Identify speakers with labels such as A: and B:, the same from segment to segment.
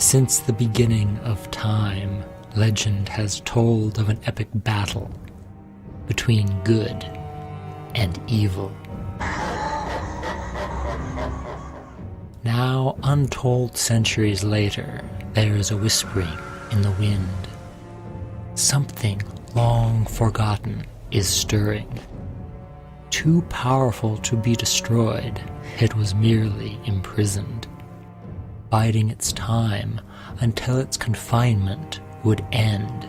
A: Since the beginning of time, legend has told of an epic battle between good and evil. Now, untold centuries later, there is a whispering in the wind. Something long forgotten is stirring. Too powerful to be destroyed, it was merely imprisoned, biding its time until its confinement would end,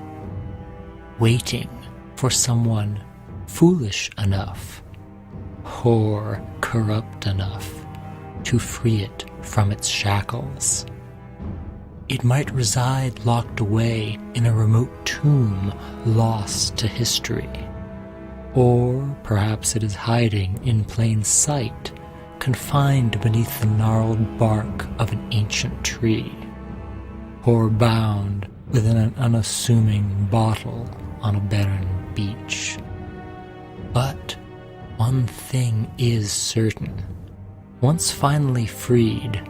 A: waiting for someone foolish enough or corrupt enough to free it from its shackles. It might reside locked away in a remote tomb lost to history, or perhaps it is hiding in plain sight, confined beneath the gnarled bark of an ancient tree, or bound within an unassuming bottle on a barren beach. But one thing is certain. Once finally freed,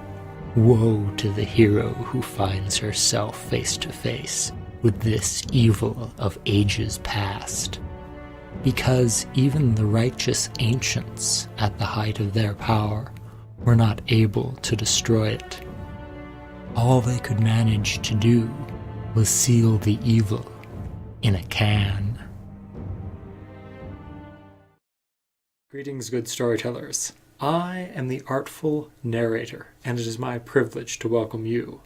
A: woe to the hero who finds herself face to face with this evil of ages past. Because even the righteous ancients, at the height of their power, were not able to destroy it. All they could manage to do was seal the evil in a can. Greetings, good storytellers. I am the Artful Narrator, and it is my privilege to welcome you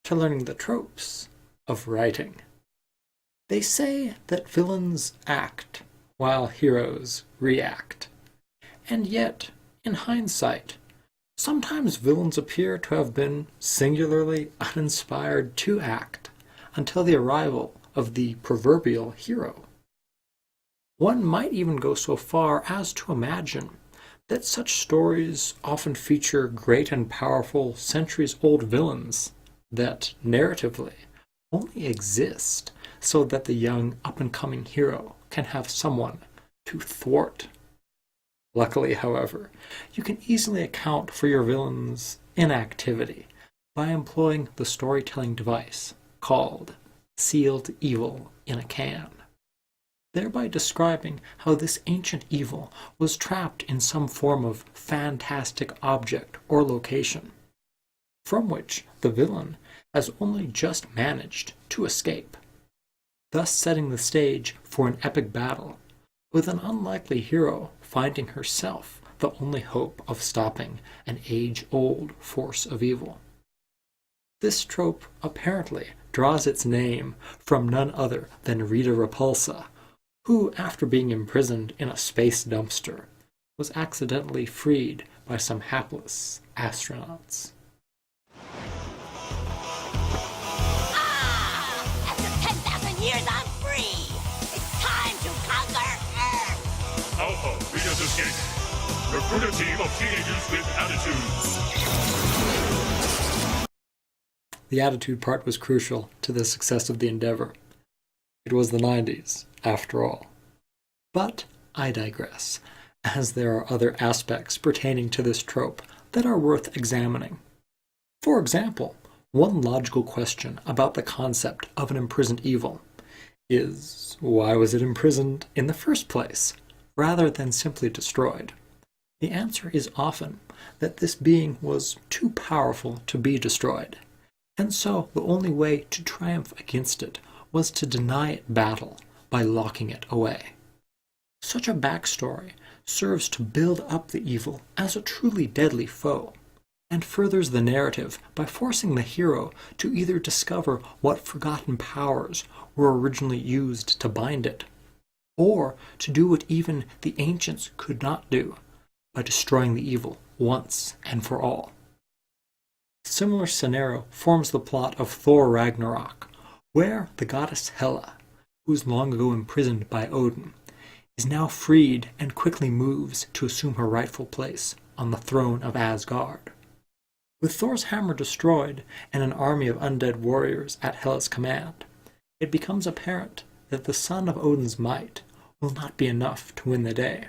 A: to learning the tropes of writing. They say that villains act while heroes react. And yet, in hindsight, sometimes villains appear to have been singularly uninspired to act until the arrival of the proverbial hero. One might even go so far as to imagine that such stories often feature great and powerful centuries-old villains that, narratively, only exist so that the young up-and-coming hero can have someone to thwart. Luckily, however, you can easily account for your villain's inactivity by employing the storytelling device called sealed evil in a can, thereby describing how this ancient evil was trapped in some form of fantastic object or location, from which the villain has only just managed to escape, thus setting the stage for an epic battle, with an unlikely hero finding herself the only hope of stopping an age-old force of evil. This trope apparently draws its name from none other than Rita Repulsa, who, after being imprisoned in a space dumpster, was accidentally freed by some hapless astronauts.
B: After 10,000 years, I'm free! It's time to conquer Earth!
C: Alpha, Rita's escape. Recruit a team of teenagers with attitudes.
A: The attitude part was crucial to the success of the endeavor. It was the 90s, after all. But I digress, as there are other aspects pertaining to this trope that are worth examining. For example, one logical question about the concept of an imprisoned evil is, why was it imprisoned in the first place, rather than simply destroyed? The answer is often that this being was too powerful to be destroyed, and so the only way to triumph against it was to deny it battle by locking it away. Such a backstory serves to build up the evil as a truly deadly foe, and furthers the narrative by forcing the hero to either discover what forgotten powers were originally used to bind it, or to do what even the ancients could not do, by destroying the evil once and for all. A similar scenario forms the plot of Thor Ragnarok, where the goddess Hela, who was long ago imprisoned by Odin, is now freed and quickly moves to assume her rightful place on the throne of Asgard. With Thor's hammer destroyed and an army of undead warriors at Hela's command, it becomes apparent that the son of Odin's might will not be enough to win the day,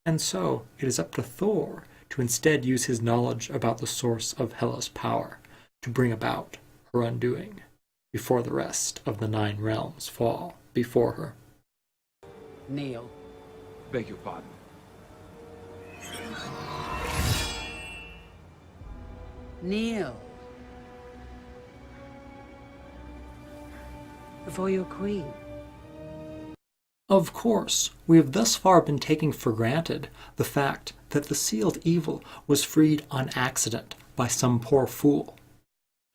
A: and so it is up to Thor to instead use his knowledge about the source of Hela's power to bring about her undoing, before the rest of the 9 realms fall before her.
D: Kneel.
E: Beg your pardon.
D: Kneel. Before your queen.
A: Of course, we have thus far been taking for granted the fact that the sealed evil was freed on accident by some poor fool.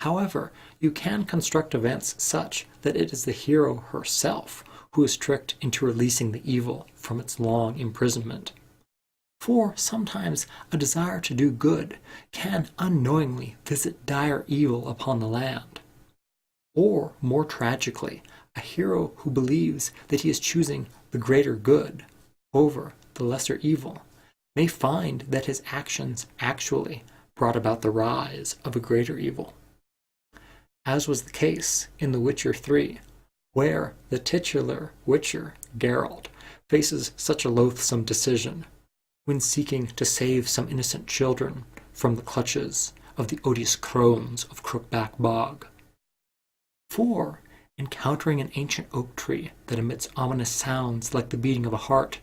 A: However, you can construct events such that it is the hero herself who is tricked into releasing the evil from its long imprisonment. For sometimes a desire to do good can unknowingly visit dire evil upon the land. Or, more tragically, a hero who believes that he is choosing the greater good over the lesser evil may find that his actions actually brought about the rise of a greater evil. As was the case in The Witcher 3, where the titular Witcher, Geralt, faces such a loathsome decision when seeking to save some innocent children from the clutches of the odious crones of Crookback Bog. For, encountering an ancient oak tree that emits ominous sounds like the beating of a heart,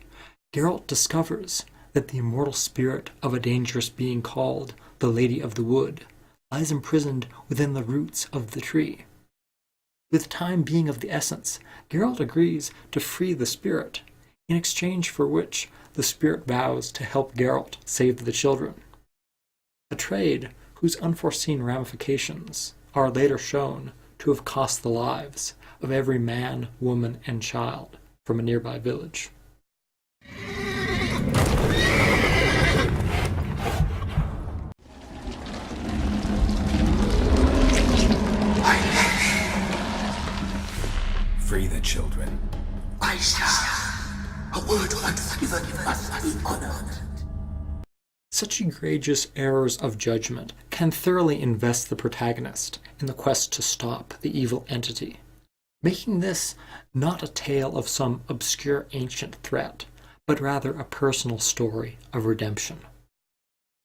A: Geralt discovers that the immortal spirit of a dangerous being called the Lady of the Wood lies imprisoned within the roots of the tree. With time being of the essence, Geralt agrees to free the spirit, in exchange for which the spirit vows to help Geralt save the children. A trade whose unforeseen ramifications are later shown to have cost the lives of every man, woman, and child from a nearby village.
F: Free the children.
G: I shall. A word once given must be honored.
A: Such egregious errors of judgment can thoroughly invest the protagonist in the quest to stop the evil entity, making this not a tale of some obscure ancient threat, but rather a personal story of redemption.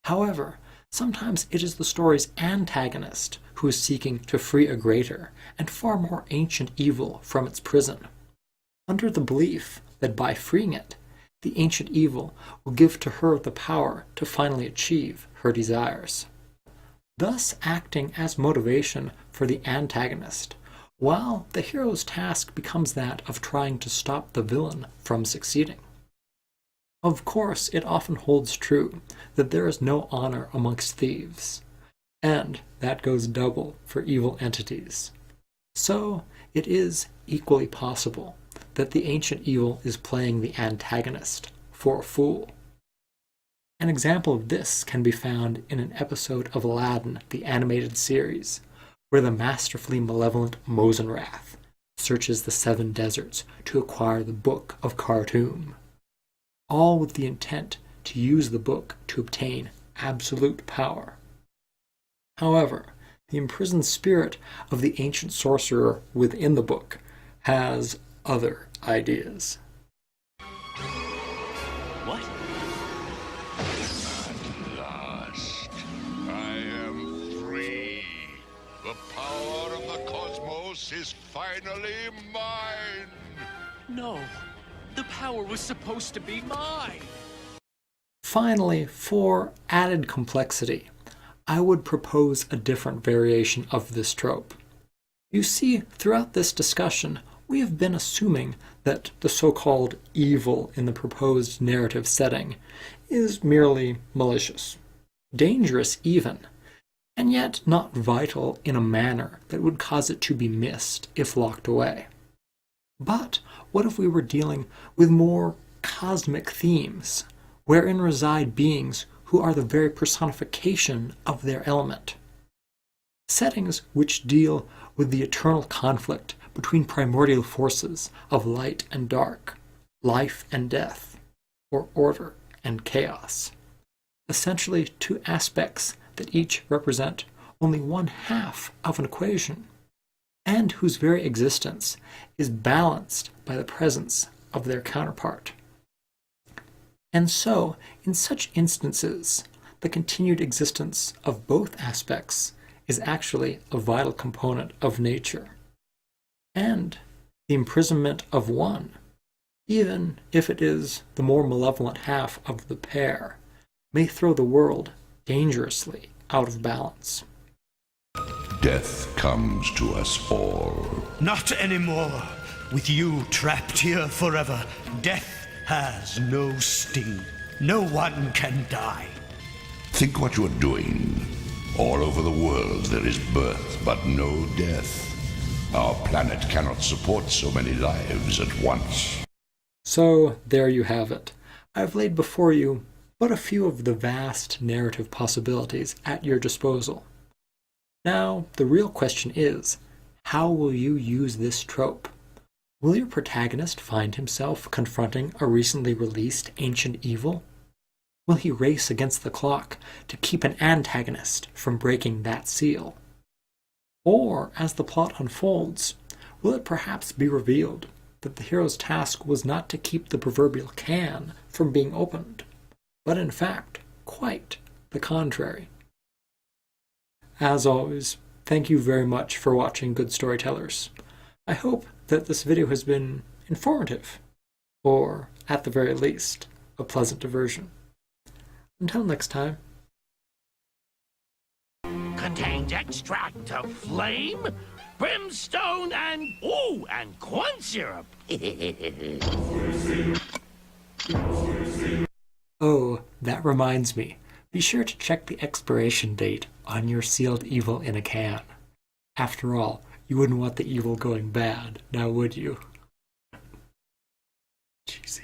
A: However, sometimes it is the story's antagonist who is seeking to free a greater and far more ancient evil from its prison, under the belief that by freeing it, the ancient evil will give to her the power to finally achieve her desires, thus acting as motivation for the antagonist, while the hero's task becomes that of trying to stop the villain from succeeding. Of course, it often holds true that there is no honor amongst thieves, and that goes double for evil entities. So, it is equally possible that the ancient evil is playing the antagonist for a fool. An example of this can be found in an episode of Aladdin, the animated series, where the masterfully malevolent Mosenrath searches the 7 deserts to acquire the Book of Khartoum, all with the intent to use the book to obtain absolute power. However, the imprisoned spirit of the ancient sorcerer within the book has other ideas.
C: What? At last, I am free. The power of the cosmos is finally mine.
E: No, the power was supposed to be mine.
A: Finally, for added complexity, I would propose a different variation of this trope. You see, throughout this discussion, we have been assuming that the so-called evil in the proposed narrative setting is merely malicious, dangerous even, and yet not vital in a manner that would cause it to be missed if locked away. But what if we were dealing with more cosmic themes, wherein reside beings who are the very personification of their element? Settings which deal with the eternal conflict between primordial forces of light and dark, life and death, or order and chaos. Essentially 2 aspects that each represent only 1/2 of an equation, and whose very existence is balanced by the presence of their counterpart. And so, in such instances, the continued existence of both aspects is actually a vital component of nature. And the imprisonment of one, even if it is the more malevolent half of the pair, may throw the world dangerously out of balance.
G: Death comes to us all.
F: Not anymore. With you trapped here forever, death has no sting. No one can die.
G: Think what you're doing. All over the world there is birth, but no death. Our planet cannot support so many lives at once.
A: So there you have it. I've laid before you but a few of the vast narrative possibilities at your disposal. Now, the real question is, how will you use this trope? Will your protagonist find himself confronting a recently released ancient evil? Will he race against the clock to keep an antagonist from breaking that seal? Or, as the plot unfolds, will it perhaps be revealed that the hero's task was not to keep the proverbial can from being opened, but in fact, quite the contrary? As always, thank you very much for watching Good Storytellers. I hope that this video has been informative, or at the very least, a pleasant diversion. Until next time.
E: Contains extract of flame, brimstone, and corn syrup.
A: Oh, that reminds me. Be sure to check the expiration date on your sealed evil in a can. After all, you wouldn't want the evil going bad, now would you? Cheesy.